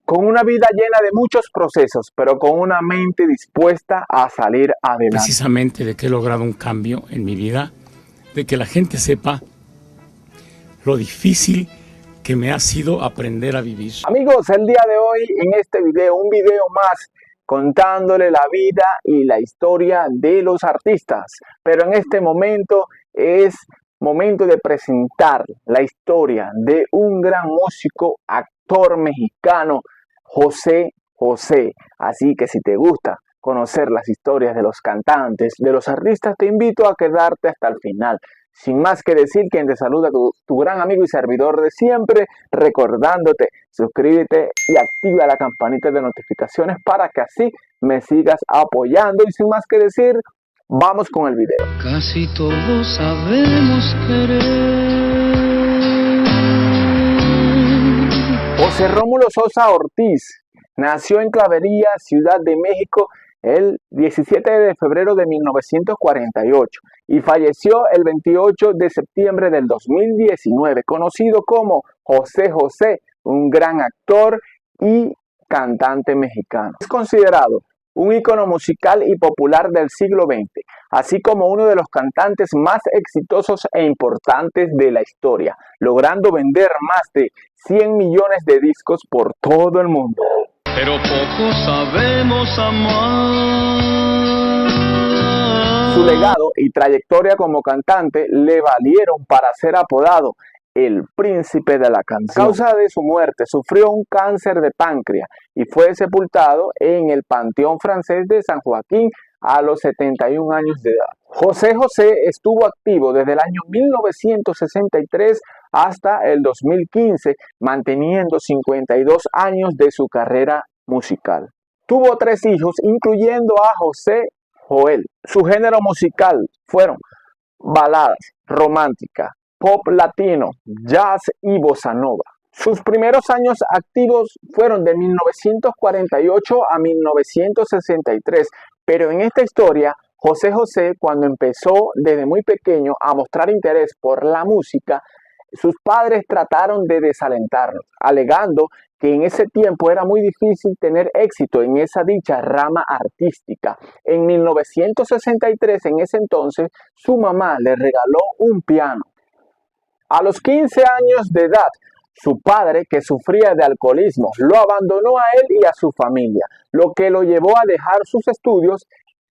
con una vida llena de muchos procesos, pero con una mente dispuesta a salir adelante. Precisamente de que he logrado un cambio en mi vida, de que la gente sepa lo difícil que me ha sido aprender a vivir. Amigos, el día de hoy en este video, un video más contándole la vida y la historia de los artistas, pero en este momento es momento de presentar la historia de un gran músico, actor mexicano, José José. Así que si te gusta conocer las historias de los cantantes, de los artistas, te invito a quedarte hasta el final. Sin más que decir, quien te saluda tu gran amigo y servidor de siempre, recordándote, suscríbete y activa la campanita de notificaciones para que así me sigas apoyando. Y sin más que decir, vamos con el video. Casi todos sabemos querer. José Rómulo Sosa Ortiz nació en Clavería, Ciudad de México, el 17 de febrero de 1948 y falleció el 28 de septiembre del 2019, conocido como José José, un gran actor y cantante mexicano. Es considerado un ícono musical y popular del siglo XX, así como uno de los cantantes más exitosos e importantes de la historia, logrando vender más de 100 millones de discos por todo el mundo. Pero poco sabemos amar. Su legado y trayectoria como cantante le valieron para ser apodado el príncipe de la canción. A causa de su muerte, sufrió un cáncer de páncreas y fue sepultado en el Panteón Francés de San Joaquín a los 71 años de edad. José José estuvo activo desde el año 1963 hasta el 2015, manteniendo 52 años de su carrera musical. Tuvo 3 hijos, incluyendo a José Joel. Su género musical fueron baladas románticas, pop latino, jazz y bossa nova. Sus primeros años activos fueron de 1948 a 1963, pero en esta historia, José José, cuando empezó desde muy pequeño a mostrar interés por la música, sus padres trataron de desalentarlo, alegando que en ese tiempo era muy difícil tener éxito en esa dicha rama artística. En 1963, en ese entonces, su mamá le regaló un piano. A los 15 años de edad, su padre, que sufría de alcoholismo, lo abandonó a él y a su familia, lo que lo llevó a dejar sus estudios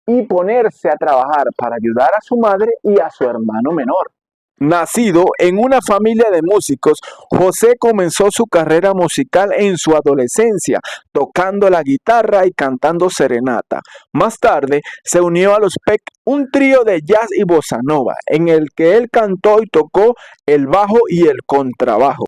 y ponerse a trabajar para ayudar a su madre y a su hermano menor. Nacido en una familia de músicos, José comenzó su carrera musical en su adolescencia, tocando la guitarra y cantando serenata. Más tarde se unió a los PEC, un trío de jazz y bossa nova, en el que él cantó y tocó el bajo y el contrabajo.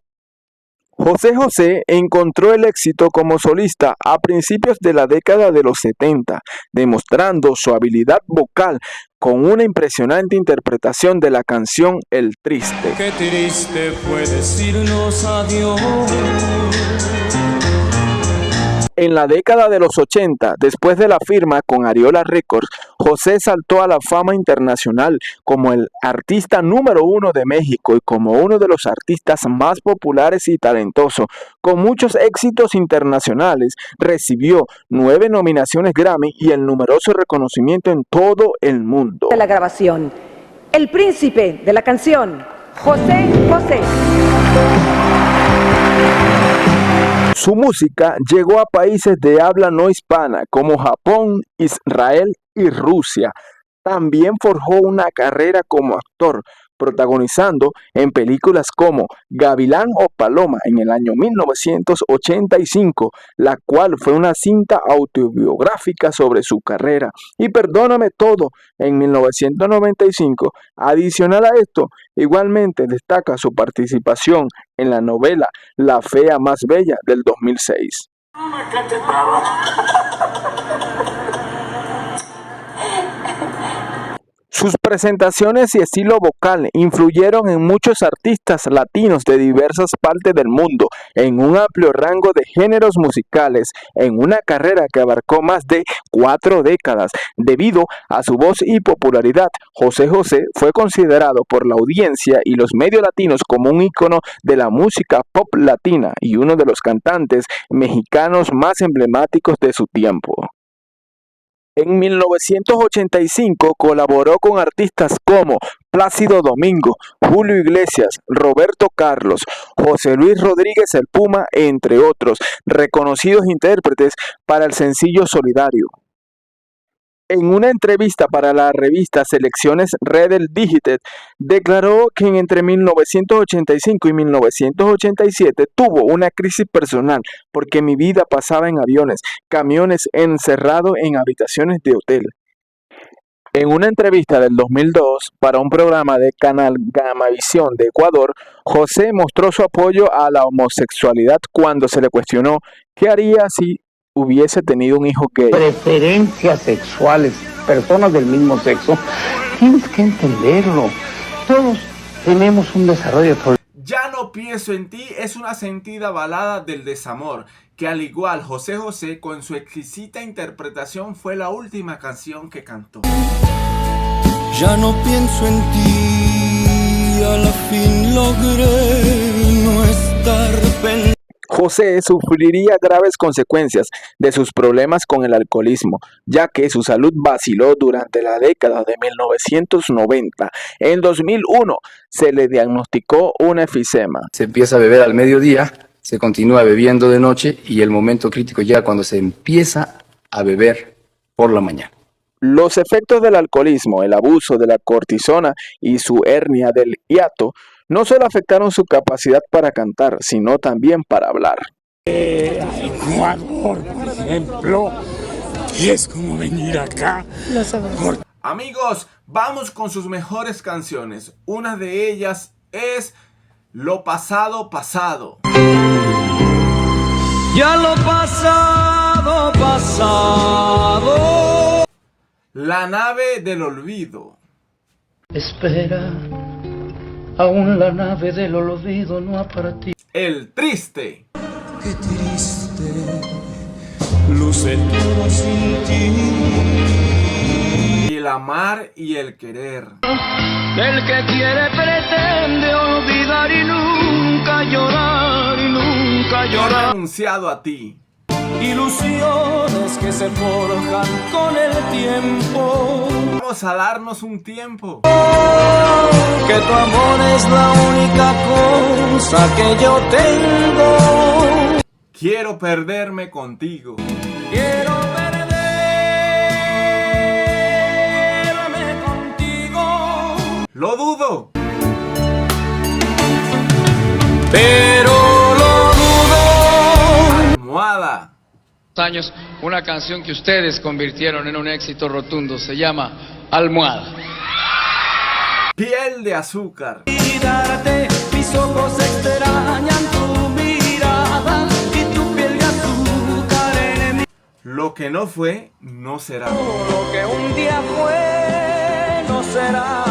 José José encontró el éxito como solista a principios de la década de los 70, demostrando su habilidad vocal con una impresionante interpretación de la canción El Triste. Qué triste fue decirnos adiós. En la década de los 80, después de la firma con Ariola Records, José saltó a la fama internacional como el artista número 1 de México y como uno de los artistas más populares y talentosos. Con muchos éxitos internacionales, recibió 9 nominaciones Grammy y el numeroso reconocimiento en todo el mundo. De la grabación, el príncipe de la canción, José José. Su música llegó a países de habla no hispana como Japón, Israel y Rusia. También forjó una carrera como actor, protagonizando en películas como Gavilán o Paloma en el año 1985, la cual fue una cinta autobiográfica sobre su carrera, y Perdóname Todo en 1995. Adicional a esto, igualmente destaca su participación en la novela La Fea Más Bella del 2006. Sus presentaciones y estilo vocal influyeron en muchos artistas latinos de diversas partes del mundo, en un amplio rango de géneros musicales, en una carrera que abarcó más de 4 décadas. Debido a su voz y popularidad, José José fue considerado por la audiencia y los medios latinos como un ícono de la música pop latina y uno de los cantantes mexicanos más emblemáticos de su tiempo. En 1985 colaboró con artistas como Plácido Domingo, Julio Iglesias, Roberto Carlos, José Luis Rodríguez el Puma, entre otros reconocidos intérpretes para el sencillo Solidario. En una entrevista para la revista Selecciones Redel Digited, declaró que entre 1985 y 1987 tuvo una crisis personal porque mi vida pasaba en aviones, camiones, encerrado en habitaciones de hotel. En una entrevista del 2002 para un programa de Canal Gamavisión de Ecuador, José mostró su apoyo a la homosexualidad cuando se le cuestionó qué haría si hubiese tenido un hijo gay. Preferencias sexuales, personas del mismo sexo, tienes que entenderlo. Todos tenemos un desarrollo. Ya no pienso en ti es una sentida balada del desamor, que al igual José José con su exquisita interpretación fue la última canción que cantó. Ya no pienso en ti, a la fin logré no estar pensando. José sufriría graves consecuencias de sus problemas con el alcoholismo, ya que su salud vaciló durante la década de 1990. En 2001 se le diagnosticó un efisema. Se empieza a beber al mediodía, se continúa bebiendo de noche y el momento crítico llega cuando se empieza a beber por la mañana. Los efectos del alcoholismo, el abuso de la cortisona y su hernia del hiato no solo afectaron su capacidad para cantar, sino también para hablar. Ecuador, por ejemplo, y es como venir acá. Amigos, vamos con sus mejores canciones. Una de ellas es Lo Pasado Pasado. Ya lo pasado, pasado. La Nave del Olvido. Espera, aún la nave del olvido no ha partido. El Triste. Qué triste, luce todo sin ti. El Amar y el Querer. El que quiere pretende olvidar y nunca llorar, y nunca llorar. Renunciado a ti. Ilusiones que se forjan con el tiempo. Vamos a darnos un tiempo. Que tu amor es la única cosa que yo tengo. Quiero perderme contigo. Quiero perderme contigo. Lo dudo. Pero lo dudo. Almohada. Años, una canción que ustedes convirtieron en un éxito rotundo, se llama Almohada. Piel de Azúcar. Mirarte, mis ojos extrañan tu mirada y tu piel de azúcar en mí. Lo que no fue, no será. Lo que un día fue, no será.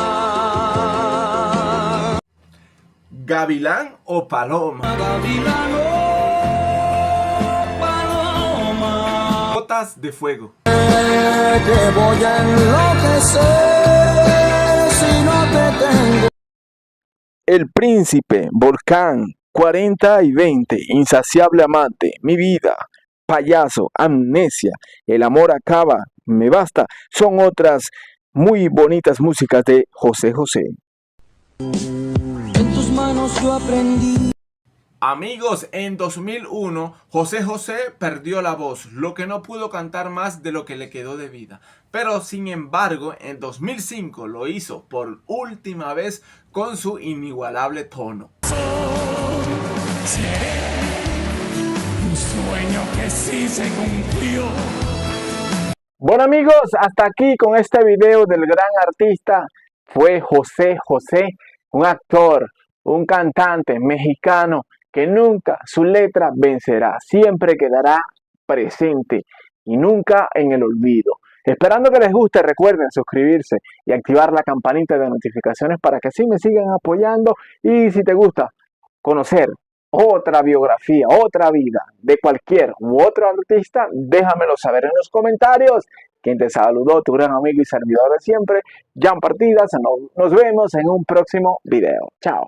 Gavilán o Paloma. Gavilán o paloma. Gotas de Fuego. Te voy a enloquecer si no te tengo. El Príncipe, Volcán, 40 y 20, Insaciable Amante, Mi Vida, Payaso, Amnesia, El Amor Acaba, Me Basta, son otras muy bonitas músicas de José José. En tus manos yo aprendí. Amigos, en 2001 José José perdió la voz, lo que no pudo cantar más de lo que le quedó de vida. Pero sin embargo, en 2005 lo hizo por última vez con su inigualable tono. Un sueño que sí se cumplió. Bueno amigos, hasta aquí con este video del gran artista. Fue José José, un actor, un cantante mexicano que nunca su letra vencerá, siempre quedará presente y nunca en el olvido. Esperando que les guste, recuerden suscribirse y activar la campanita de notificaciones para que así me sigan apoyando. Y si te gusta conocer otra biografía, otra vida de cualquier u otro artista, déjamelo saber en los comentarios. Quien te saludó, tu gran amigo y servidor de siempre, Jan Partidas. Nos vemos en un próximo video. Chao.